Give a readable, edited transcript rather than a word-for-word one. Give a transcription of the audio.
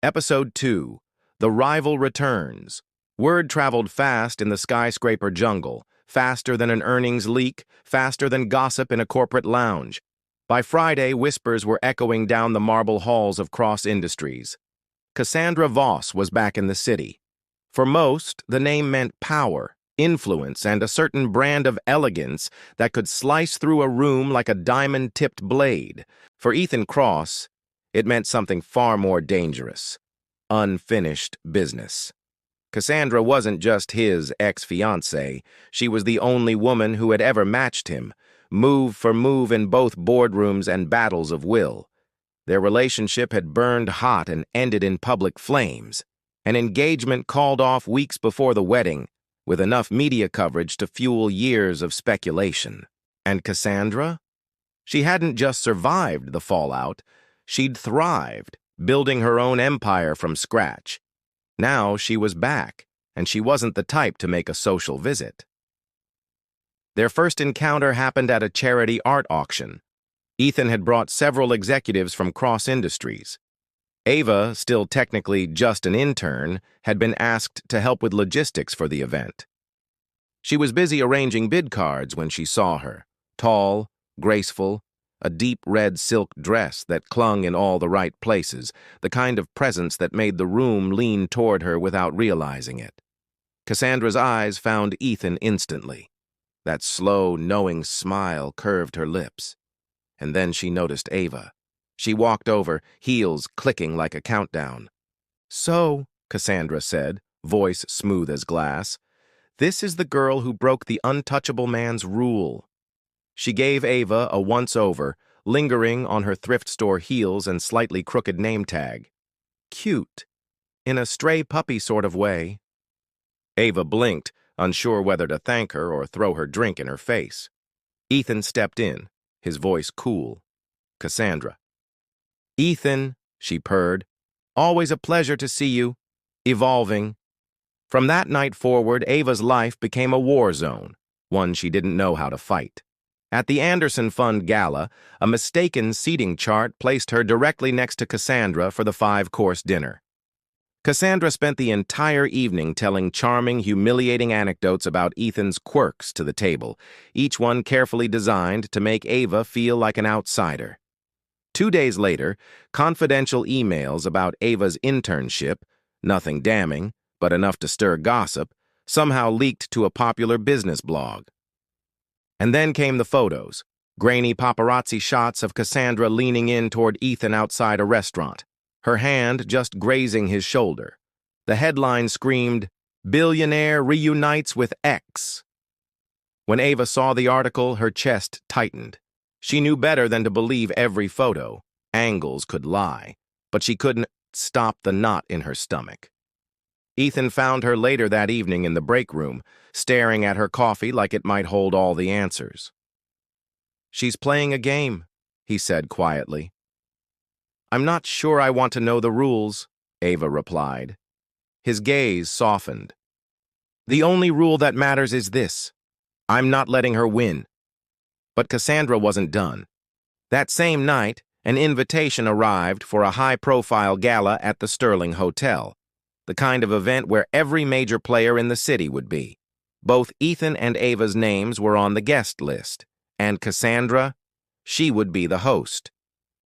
Episode 2. The Rival Returns. Word traveled fast in the skyscraper jungle, faster than an earnings leak, faster than gossip in a corporate lounge. By Friday, whispers were echoing down the marble halls of Cross Industries. Cassandra Voss was back in the city. For most, the name meant power, influence, and a certain brand of elegance that could slice through a room like a diamond-tipped blade. For Ethan Cross, it meant something far more dangerous: unfinished business. Cassandra wasn't just his ex-fiancée. She was the only woman who had ever matched him, move for move in both boardrooms and battles of will. Their relationship had burned hot and ended in public flames. An engagement called off weeks before the wedding, with enough media coverage to fuel years of speculation. And Cassandra? She hadn't just survived the fallout. She'd thrived, building her own empire from scratch. Now she was back, and she wasn't the type to make a social visit. Their first encounter happened at a charity art auction. Ethan had brought several executives from Cross Industries. Ava, still technically just an intern, had been asked to help with logistics for the event. She was busy arranging bid cards when she saw her, tall, graceful, a deep red silk dress that clung in all the right places, the kind of presence that made the room lean toward her without realizing it. Cassandra's eyes found Ethan instantly. That slow, knowing smile curved her lips. And then she noticed Ava. She walked over, heels clicking like a countdown. "So," Cassandra said, voice smooth as glass, "this is the girl who broke the untouchable man's rule." She gave Ava a once-over, lingering on her thrift store heels and slightly crooked name tag. Cute, in a stray puppy sort of way. Ava blinked, unsure whether to thank her or throw her drink in her face. Ethan stepped in, his voice cool. "Cassandra." "Ethan," she purred, "always a pleasure to see you. Evolving." From that night forward, Ava's life became a war zone, one she didn't know how to fight. At the Anderson Fund Gala, a mistaken seating chart placed her directly next to Cassandra for the 5-course dinner. Cassandra spent the entire evening telling charming, humiliating anecdotes about Ethan's quirks to the table, each one carefully designed to make Ava feel like an outsider. 2 days later, confidential emails about Ava's internship, nothing damning, but enough to stir gossip, somehow leaked to a popular business blog. And then came the photos, grainy paparazzi shots of Cassandra leaning in toward Ethan outside a restaurant, her hand just grazing his shoulder. The headline screamed, "Billionaire reunites with ex." When Ava saw the article, her chest tightened. She knew better than to believe every photo. Angles could lie, but she couldn't stop the knot in her stomach. Ethan found her later that evening in the break room, staring at her coffee like it might hold all the answers. "She's playing a game," he said quietly. "I'm not sure I want to know the rules," Ava replied. His gaze softened. "The only rule that matters is this: I'm not letting her win." But Cassandra wasn't done. That same night, an invitation arrived for a high-profile gala at the Sterling Hotel, the kind of event where every major player in the city would be. Both Ethan and Ava's names were on the guest list, and Cassandra, she would be the host.